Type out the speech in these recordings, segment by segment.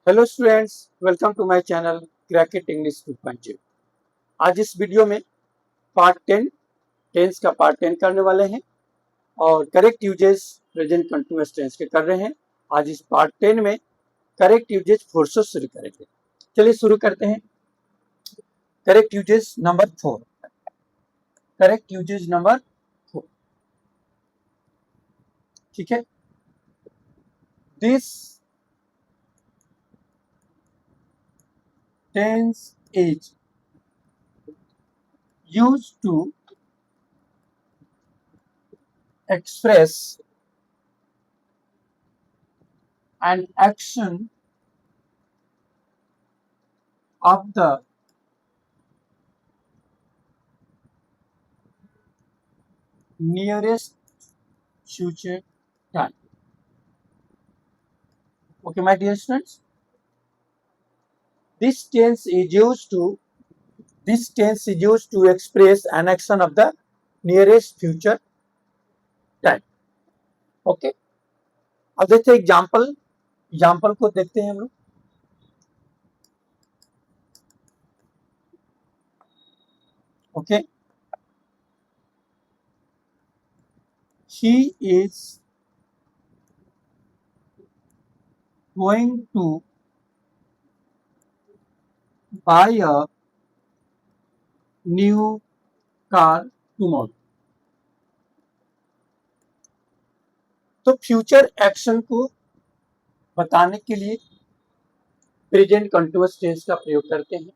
Hello students, welcome to my channel crack it English 2.0। आज इस video में part 10 tense का पार्ट 10 करने वाले हैं और correct uses present continuous tense के कर रहे हैं। आज इस पार्ट 10 में करेक्ट यूजेस 4 से शुरू करेंगे। चलिए शुरू करते हैं। Correct uses number 4। Correct uses number 4, ठीक है। This tense is used to express an action of the nearest future time. Okay, my dear students, this tense is used to express an action of the nearest future time. Okay, अब देखते हैं example को देखते हैं हम लोग। Okay, she is going to buy a new car tomorrow. तो future action को बताने के लिए प्रेजेंट कंटिन्यूअस टेंस का प्रयोग करते हैं।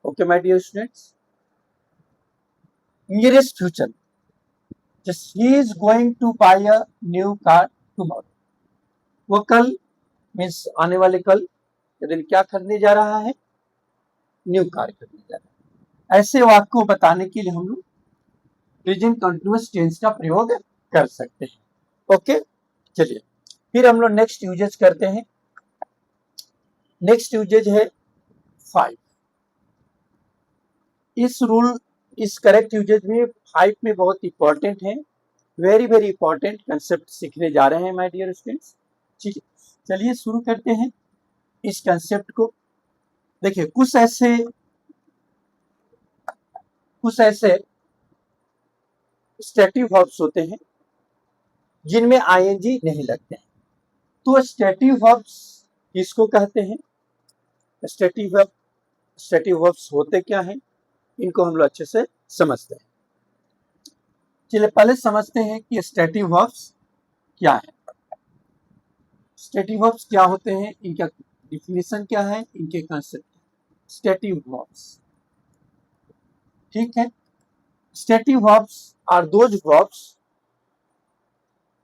Okay my dear students, nearest future, just he is going to buy a new car tomorrow. वो कल मीन्स आने वाले कल के दिन क्या खरीदने जा रहा है? न्यू कार खरीदने जा रहा है। ऐसे वाक्य को बताने के लिए हम लोग प्रेजेंट कंटिन्यूअस टेंस का प्रयोग कर सकते हैं। ओके, चलिए फिर हम लोग नेक्स्ट यूजेज करते हैं। नेक्स्ट यूजेज है 5। इस करेक्ट यूजेज में 5 में बहुत इंपॉर्टेंट है, वेरी वेरी इंपॉर्टेंट कंसेप्ट सीखने जा रहे हैं माय डियर स्टूडेंट्स। ठीक है, चलिए शुरू करते हैं इस कंसेप्ट को। देखिए, कुछ ऐसे स्टैटिव वर्ब्स होते हैं जिनमें आईएनजी नहीं लगते हैं। तो स्टैटिव वर्ब्स किसको कहते हैं? स्टैटिव वर्ब्स होते क्या हैं, इनको हम लोग अच्छे से समझते हैं। चलिए पहले समझते हैं कि स्टैटिव वर्ब्स क्या है। स्टैटिव वर्ब्स क्या होते हैं, इनका डिफिनेशन क्या है, इनके कंसेप्ट। स्टैटिव वर्ब्स, ठीक है। Stative verbs are those verbs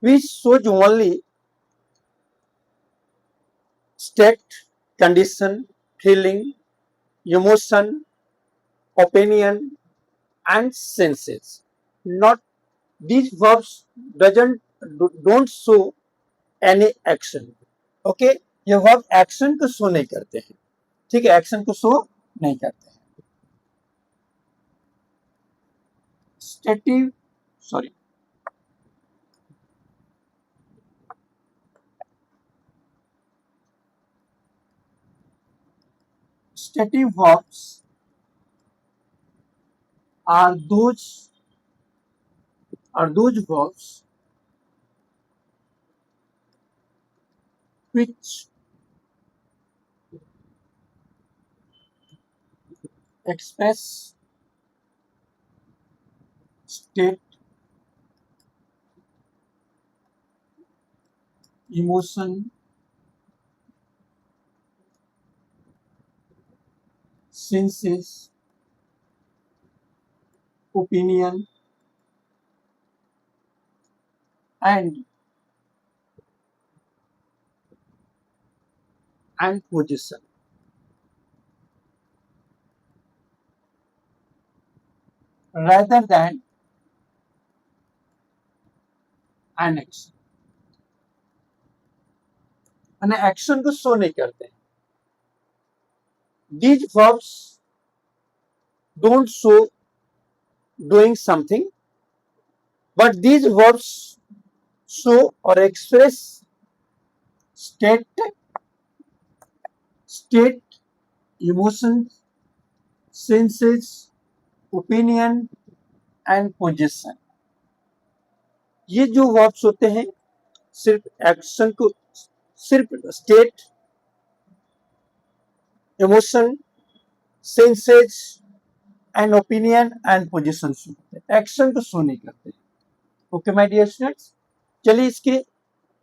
which shows only state, condition, feeling, emotion, opinion and senses. Not these verbs don't show any action. Okay, ये वर्ब एक्शन को शो नहीं करते हैं, ठीक है, एक्शन को शो नहीं करते हैं। स्टैटिव sorry स्टैटिव verbs are those verbs which express state, emotion, senses, opinion and position. Rather than an action, यानी एक्शन को शो नहीं करते हैं। These verbs don't show doing something, but these verbs show or express state, state, emotion, senses, opinion and position. ये जो verbs होते हैं सिर्फ एक्शन को, सिर्फ state, emotion, senses and opinion and position show करते हैं, एक्शन को शो नहीं करते। ओके माय डियर स्टूडेंट्स, चलिए इसके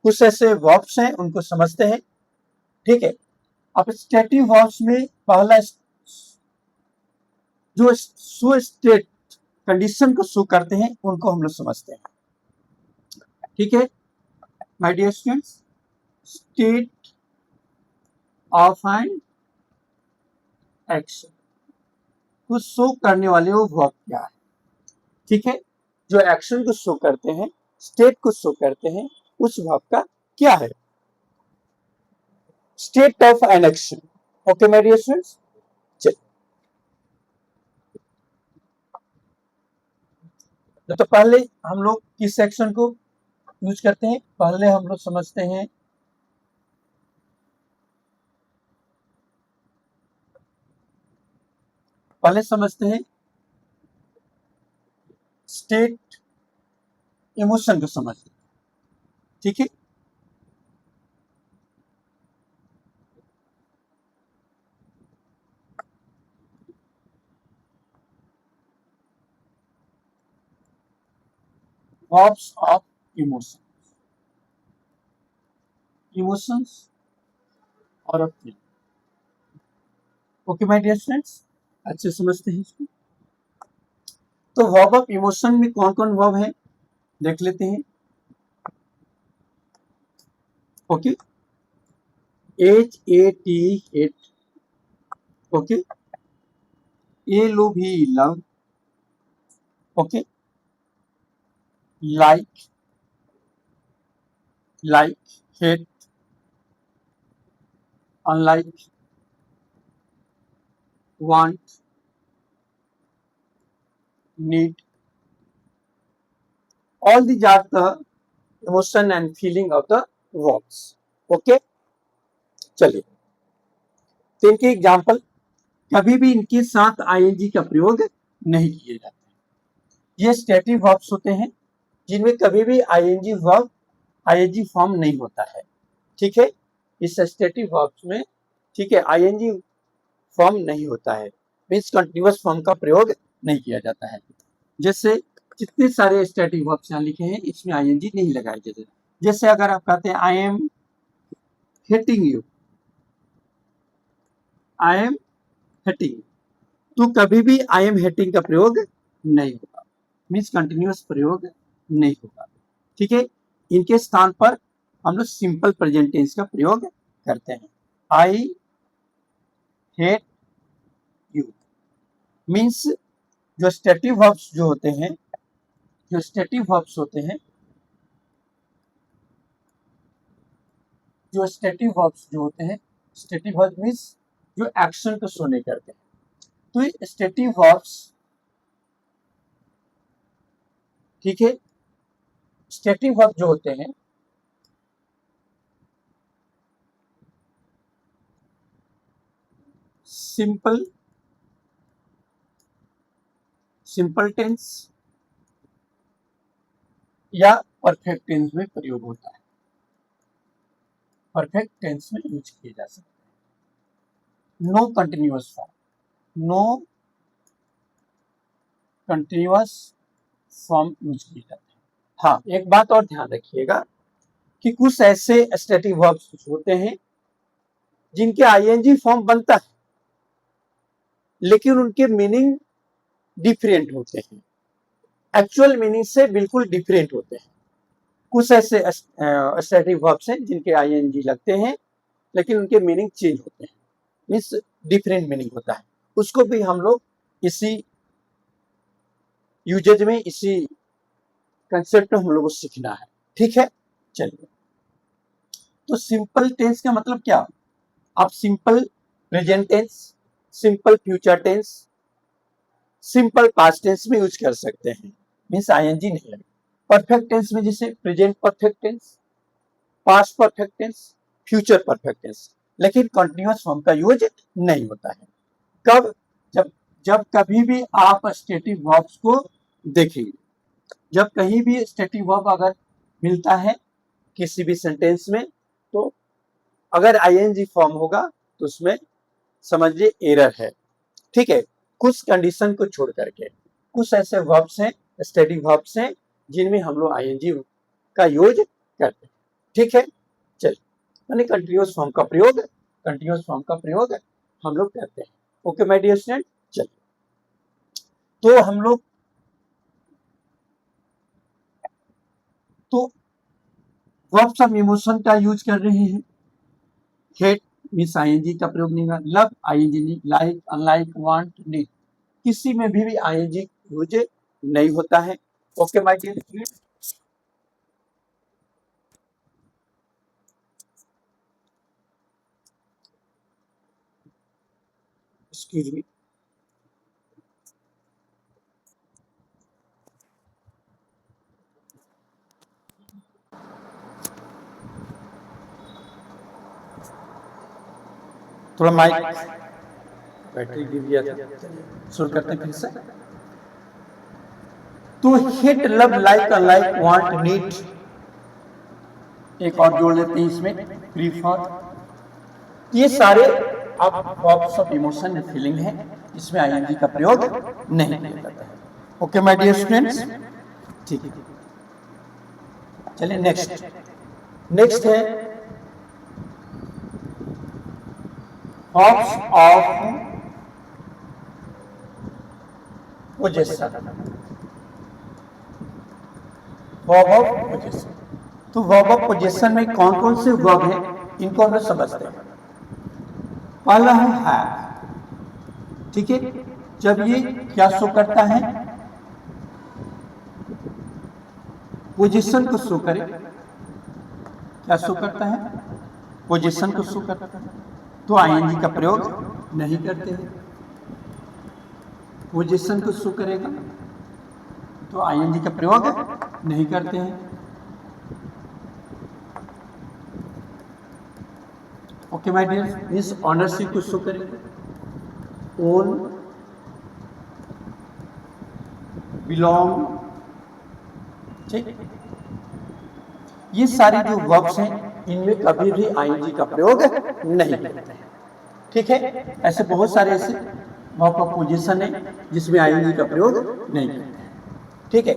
कुछ ऐसे वर्ब्स हैं उनको समझते हैं। ठीक है, अब स्टेटिव वर्ब्स में पहला जो शो स्टेट कंडीशन को शो करते हैं उनको हम लोग समझते हैं। ठीक है my dear students, state of an action को शो करने वाले वो वर्ब क्या है। ठीक है, जो एक्शन को शो करते हैं, स्टेट को शो करते हैं, उस वर्ब का क्या है, state of an action. Okay my dear students, तो पहले हम लोग किस एक्शन को यूज करते हैं, पहले हम लोग समझते हैं स्टेट इमोशन को समझते हैं। ठीक है, वर्ब्स ऑफ इमोशन, इमोशंस और of feeling. Okay my dear students, अच्छे समझते हैं इसको। तो वर्ब ऑफ इमोशन में कौन कौन वर्ब है देख लेते हैं। Okay, HAT hate, okay, LOV love, okay, like hate, unlike, want, need, all these are the emotion and feeling of the verbs. Okay, चलिए, तो इनके एग्जाम्पल, कभी भी इनके साथ आईएनजी का प्रयोग नहीं किए जाते। ये स्टेटिव वर्ब्स होते हैं जिनमें कभी भी आईएनजी वर्ब आईएनजी फॉर्म नहीं होता है। ठीक है, इस स्टेटिव वर्ब्स में, ठीक है, आईएनजी फॉर्म नहीं होता है, मीन्स कंटिन्यूअस फॉर्म का प्रयोग नहीं किया जाता है। जैसे कितने सारे स्टेटिव वर्ब्स यहाँ लिखे हैं, इसमें आईएनजी नहीं लगाए जाते। जैसे अगर आप कहते हैं I am hating you, I am hating, तो कभी भी आई एम हेटिंग का प्रयोग नहीं होगा, मीन्स कंटिन्यूअस प्रयोग नहीं होगा। ठीक है, इनके स्थान पर हम लोग सिंपल प्रेजेंट टेंस का प्रयोग करते हैं। आई हेट यू, मीन्स जो स्टेटिव वर्ब्स जो होते हैं, जो स्टेटिव वर्ब्स होते हैं, जो स्टेटिव वर्ब्स जो होते हैं, स्टेटिव वर्ब मीन्स जो एक्शन को शो नहीं करते हैं। तो ये स्टेटिव वर्ब्स, ठीक है, स्टेटिव वर्ब जो होते हैं सिंपल टेंस या परफेक्ट टेंस में प्रयोग होता है, परफेक्ट टेंस में यूज किए जा सकते हैं। नो कंटिन्यूअस फॉर्म यूज किए जाते हैं। हाँ, एक बात और ध्यान रखिएगा कि कुछ ऐसे स्टेटिव वर्ब्स होते हैं जिनके आईएनजी फॉर्म बनता है लेकिन उनके मीनिंग डिफरेंट होते हैं, एक्चुअल मीनिंग से बिल्कुल डिफरेंट होते हैं। कुछ ऐसे स्टेटिव वर्ब्स हैं जिनके आईएनजी लगते हैं लेकिन उनके मीनिंग चेंज होते हैं, मीन्स डिफरेंट मीनिंग होता है। उसको भी हम लोग इसी यूजेज में, इसी कंसेप्ट में हम लोग को सीखना है। ठीक है, चलिए, तो सिंपल टेंस का मतलब क्या, आप simple present tense, simple future tense, simple past tense में यूज कर सकते हैं, मीन्स आईएनजी नहीं लगे। परफेक्ट टेंस में जैसे present perfect tense, past perfect tense, future perfect tense, लेकिन कंटिन्यूअस फॉर्म का यूज नहीं होता है। कब? जब जब कभी भी आप स्टेटिव वर्ब्स को देखेंगे, जब कहीं भी स्टेटिव वर्ब अगर मिलता है किसी भी सेंटेंस में, तो अगर आईएनजी फॉर्म होगा तो उसमें समझिए एरर है। ठीक है, कुछ कंडीशन को छोड़ करके कुछ ऐसे वर्ब्स हैं, स्टेटिव वर्ब्स हैं, जिनमें हम लोग आईएनजी का यूज करते हैं। ठीक है, चलिए, यानी कंटिन्यूअस फॉर्म का प्रयोग हम लोग करते हैं। ओके माय डियर स्टूडेंट, चलिए, तो हम लोग तो वर्ब्स ऑफ इमोशन का यूज कर रहे हैं। हेट मीन्स आईएनजी का प्रयोग नहीं होगा, लव आईएनजी नहीं, लाइक, अनलाइक, वांट, नीड, किसी में भी आईएनजी यूज नहीं होता है। Okay my dear student, excuse me, थोड़ा माइक बैटरी गिर गया था, शुरू करते हैं फिर से। तो hit, love, like, unlike, want, need, एक और जोड़ लेते हैं इसमें, प्रीफर, ये सारे आप verbs of emotion and feeling है, इसमें आईएनजी का प्रयोग नहीं किया जाता है। ओके माय डियर स्टूडेंट्स, ठीक है, चलिए नेक्स्ट है verbs of possession. Verb of possession, तो वर्ब ऑफ पोजेशन में कौन कौन से वर्ब हैं, इनको हम लोग समझते हैं। पहला है हैव। ठीक है, जब ये क्या शो करता है, पोजीशन को शो करे, क्या शो करता है, पोजीशन को शो करता है, तो आईएनजी का प्रयोग नहीं करते हैं। पोजीशन को शो करेगा तो आईएनजी का प्रयोग नहीं करते हैं। ओके माय डियर, इस ऑनरशिप को शो करेगा, ओन, बिलोंग, ठीक, ये सारी जो वर्ब्स हैं इनमें कभी भी आईएनजी का प्रयोग नहीं करते हैं। ठीक है, ऐसे बहुत सारे ऐसे वर्ब ऑफ पोजीशन है जिसमें आईएनजी का प्रयोग नहीं करते हैं। ठीक है,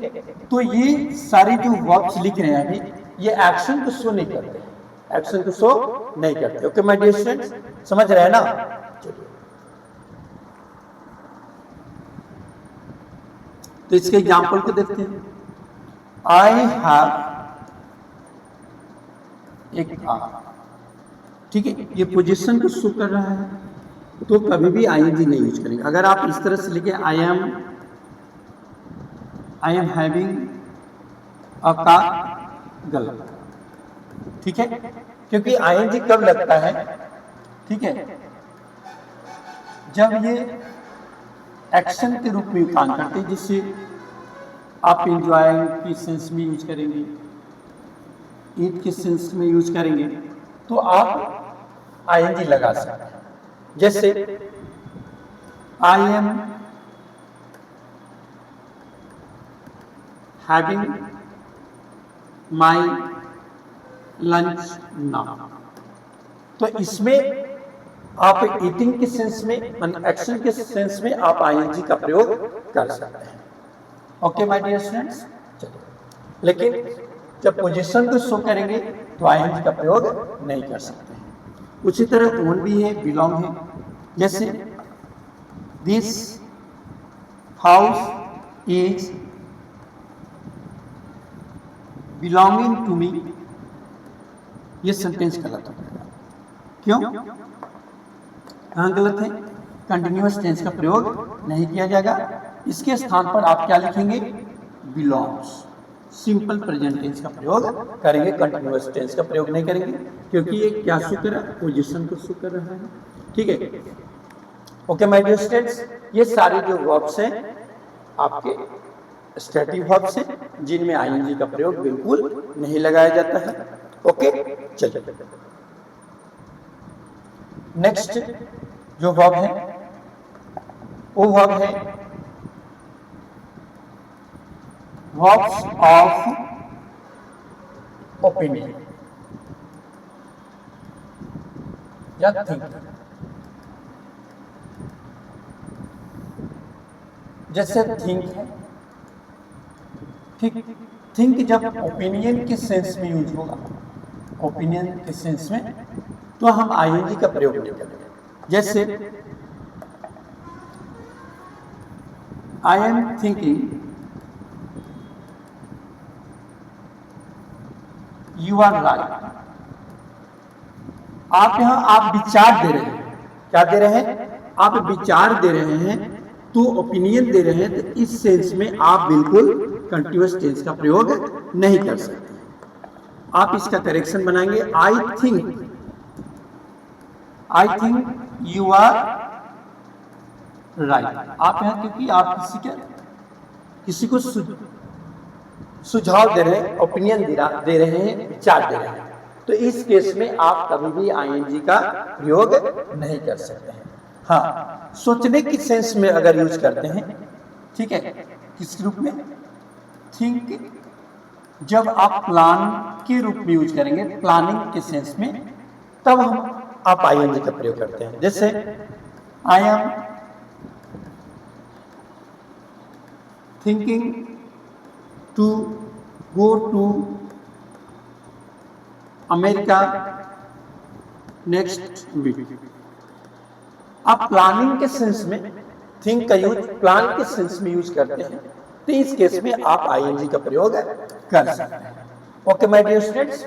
तो ये सारी जो वर्ब्स लिख रहे हैं अभी, ये एक्शन को शो नहीं करते हैं, एक्शन को शो नहीं करते। ओके माय डियर स्टूडेंट्स, समझ रहे हैं ना? तो इसके एग्जाम्पल को देखते हैं। आई हैव एक कार, ठीक है, ये पोजीशन को शो कर रहा है, तो कभी भी आईएनजी नहीं यूज करेंगे। अगर आप इस तरह से लिखे I am having a car, गलत, ठीक है, क्योंकि आईएनजी कब लगता है, ठीक है, जब ये एक्शन के रूप में काम करते हैं, जिससे आप एंजॉय की सेंस में यूज करेंगे, ईट के सेंस में यूज करेंगे, तो आप आईएनजी लगा सकते हैं। जैसे I am having my lunch now, तो इसमें आप ईटिंग के सेंस में, एक्शन के सेंस में आप आईएनजी का प्रयोग कर सकते हैं। ओके माय डियर स्टूडेंट्स, लेकिन जब पोजीशन को शो करेंगे तो आईएनजी का प्रयोग नहीं कर सकते हैं। उसी तरह ओन भी है, बिलोंग है, जैसे this house is belonging to me, ये सेंटेंस गलत हो जाएगा। क्यों? कहाँ गलत है? कंटिन्यूअस टेंस का प्रयोग नहीं किया जाएगा, इसके स्थान पर आप क्या लिखेंगे, बिलोंग्स, सिंपल प्रेजेंट टेंस का प्रयोग करेंगे, कंटिन्यूअस टेंस का प्रयोग नहीं करेंगे, क्योंकि ये क्या शो कर रहा है, पोजीशन को शो कर रहा है। ठीक है, ओके माय डियर स्टूडेंट्स, ये सारे जो वर्ब्स हैं आपके स्टैटिक वर्ब्स हैं, जिनमें आईएनजी का प्रयोग बिल्कुल नहीं लगाया जाता है। ओके, चलिए नेक्स्ट जो वर्ब है वो वर्ब है वर्ब्स ऑफ ओपिनियन या थिंक। जैसे थिंक है, ठीक, थिंक जब ओपिनियन के सेंस में यूज होगा, ओपिनियन के सेंस में, तो हम आईएनजी का प्रयोग नहीं करेंगे। जैसे I am thinking you are right. आप यहां आप विचार दे रहे हैं, क्या दे रहे हैं? आप विचार दे रहे हैं, तो ओपिनियन दे रहे हैं, तो इस सेंस में आप बिल्कुल कंटीन्यूअस टेंस का प्रयोग नहीं कर सकते। आप इसका करेक्शन बनाएंगे, I think you are right. आप यहां क्योंकि आप किसी को सुझाव दे रहे हैं, ओपिनियन दे रहे हैं, विचार दे रहे हैं, तो इस केस में आप कभी भी आईएनजी का प्रयोग नहीं कर सकते हैं। हाँ, सोचने की सेंस में अगर यूज करते हैं, ठीक है, किस रूप में? थिंक जब आप प्लान के रूप में यूज करेंगे, प्लानिंग के सेंस में, तब आप आईएनजी का प्रयोग करते हैं। जैसे I am thinking to go to America next week. आप प्लानिंग के सेंस में थिंक का यूज प्लान के सेंस में यूज करते हैं, तो इस केस में आप आईएनजी का प्रयोग कर सकते हैं। ओके माय डियर स्टूडेंट्स,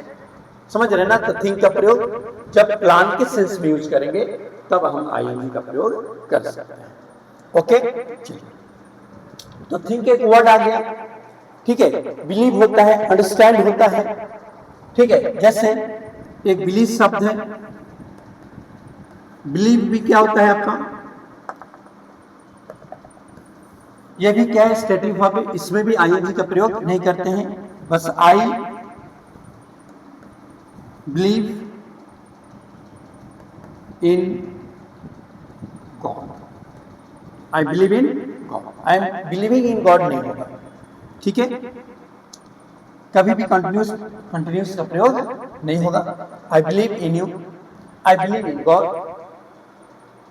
समझ रहे ना? तो थिंक का प्रयोग जब प्लान के सेंस में यूज करेंगे, तब हम आईएनजी का प्रयोग कर सकते हैं। ओके, तो थिंक एक वर्ड आ गया, ठीक है। बिलीव होता है, अंडरस्टैंड होता है, ठीक है। जैसे एक बिलीव शब्द है, बिलीव भी क्या होता है आपका? यह भी क्या है? स्टेटिव वर्ब है। इसमें भी आईएनजी का प्रयोग नहीं करते हैं, बस I believe in God, I believe in God, I am believing in God नहीं होगा, ठीक है। कभी भी कंटिन्यूस का प्रयोग नहीं होगा। I believe in you, I believe in God,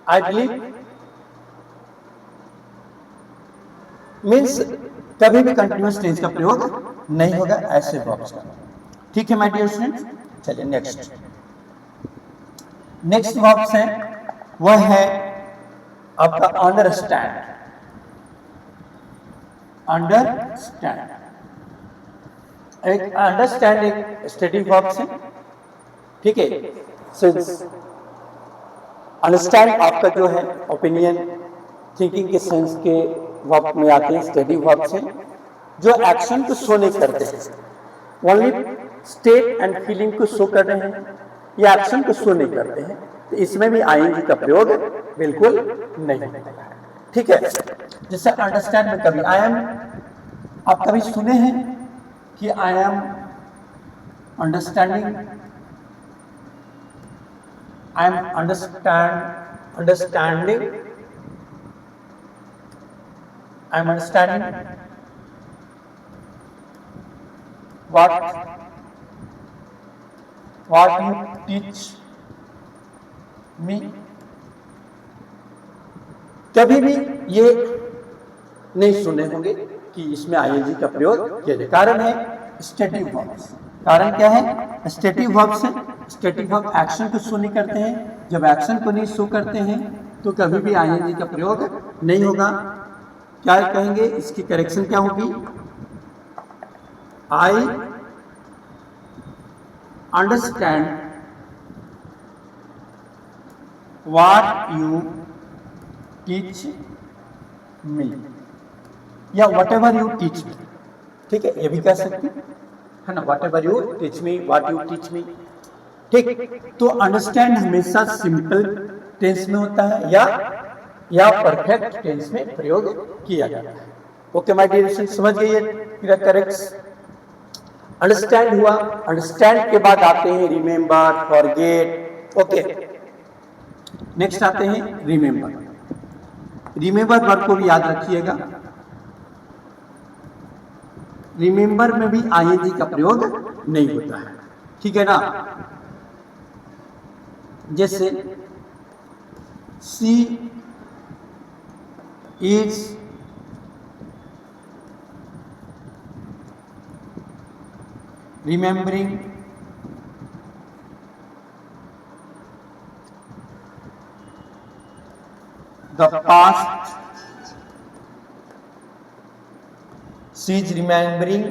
I believe means कभी भी कंटिन्यूस टेंस का प्रयोग नहीं होगा ऐसे वर्ब्स का, ठीक है माय डियर स्टूडेंट्स। चलिए नेक्स्ट वर्ब्स है, वह है आपका अंडरस्टैंड। एक अंडरस्टैंड एक स्टेटिव वर्ब है, ठीक है। सिंस अंडरस्टैंड आपका जो है ओपिनियन थिंकिंग के सेंस के वर्ब में आते हैं, स्टेटिव वर्ब से, जो एक्शन को शो नहीं करते हैं, ओनली स्टेट एंड फीलिंग को शो कर रहे हैं, या एक्शन को शो नहीं करते हैं, तो इसमें भी आईएनजी का प्रयोग बिल्कुल नहीं होता है, ठीक है। जैसे अंडरस्टैंड में कभी आई एम, आप कभी सुने हैं कि I am understanding, I am understanding, I am understanding what you teach me। कभी भी ये नहीं सुने होंगे कि इसमें आईएनजी का प्रयोग किया जाए। कारण है स्टेटिव वर्ब्स। कारण क्या है? स्टेटिव वर्ब्स है। स्टेटिव वर्ब एक्शन को शो नहीं करते हैं। जब एक्शन को नहीं शो करते हैं तो कभी भी आईएनजी का प्रयोग नहीं होगा। क्या कहेंगे? इसकी करेक्शन क्या होगी? I understand what you teach me, या whatever you teach me, ठीक है, ये भी कह सकते है ना, whatever you teach me, what you teach me, ठीक। तो अंडरस्टैंड हमेशा सिंपल टेंस में होता है या परफेक्ट टेंस में प्रयोग किया जाता है। ओके माय डियर स्टूडेंट, समझ गए ये करेक्ट? अंडरस्टैंड हुआ, अंडरस्टैंड के बाद आते हैं रिमेंबर, फॉरगेट। ओके, नेक्स्ट आते हैं रिमेंबर। रिमेंबर वर्ब को भी याद रखिएगा। रिमेंबर में भी आईएनजी का प्रयोग नहीं होता है, ठीक है ना। जैसे she is remembering the past. She is remembering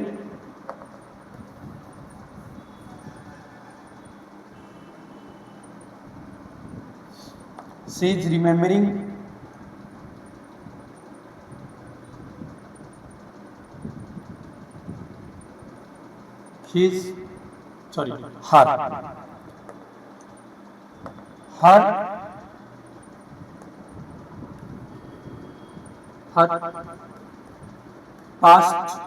his her past.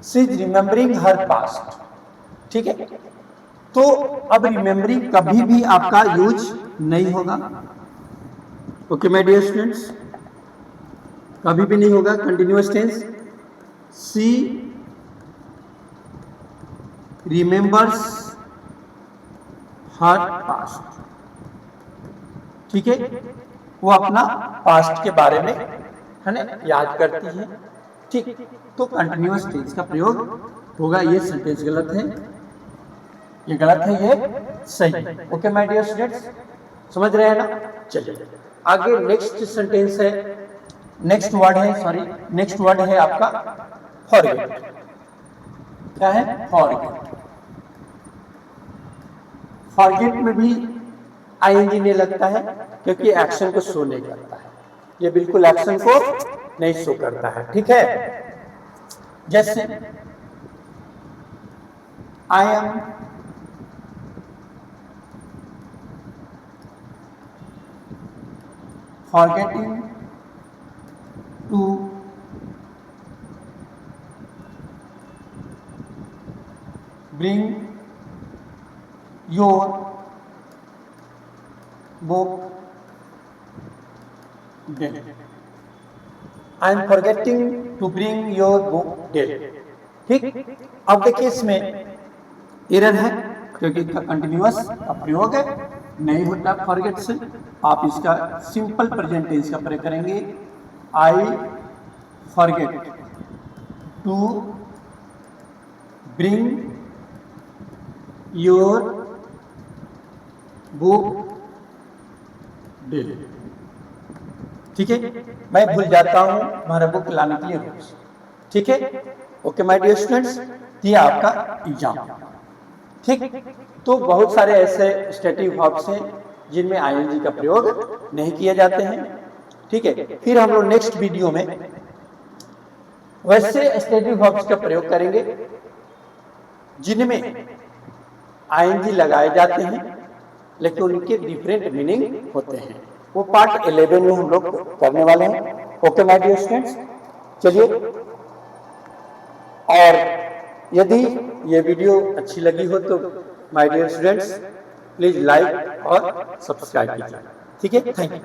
She is remembering her past, ठीक है। तो अब रिमेम्बरिंग कभी भी आपका यूज नहीं होगा, ओके माय डियर स्टूडेंट्स, कभी भी नहीं होगा। Continuous tense, she remembers her past, ठीक है। वो अपना पास्ट के बारे में है ना याद करती है, ठीक। तो कंटिन्यूअस टेंस का प्रयोग होगा। ये सेंटेंस गलत है, ये गलत है, ये सही है। ओके माय डियर स्टूडेंट्स, समझ रहे हैं ना। चलिए आगे नेक्स्ट सेंटेंस है, नेक्स्ट वर्ड है आपका फॉरगेट। क्या है? फॉरगेट। फॉरगेट में भी आईएनजी नहीं लगता है क्योंकि एक्शन को शो नहीं करता है, ये बिल्कुल एक्शन को नहीं शो करता है, ठीक है। जैसे I M forgetting to bring your book dead. I am forgetting to bring your book dead. ठीक। अब देखिए इसमें एरर है क्योंकि इसका कंटिन्यूअस का प्रयोग है नहीं होता फॉरगेट से। आप इसका सिंपल प्रेजेंट टेंस का प्रयोग करेंगे, I forget to bring your book daily, ठीक है। मैं भूल जाता हूं हमारा बुक लाने के लिए रोज, ठीक है। ओके माय डियर स्टूडेंट्स, ये आपका एग्जाम, ठीक। तो बहुत सारे ऐसे स्टेटिव वर्ब्स हैं जिनमें आईएनजी का प्रयोग नहीं किए जाते हैं, ठीक है। फिर हम लोग नेक्स्ट वीडियो में वैसे स्टेटिव वर्ब्स का प्रयोग करेंगे जिनमें आईएनजी लगाए जाते हैं लेकिन उनके डिफरेंट मीनिंग होते हैं। वो पार्ट 11 में हम लोग करने वाले हैं। ओके माय डियर स्टूडेंट्स, चलिए। और यदि ये वीडियो अच्छी लगी हो तो my dear students please like और सब्सक्राइब कीजिए, ठीक है। Thank you.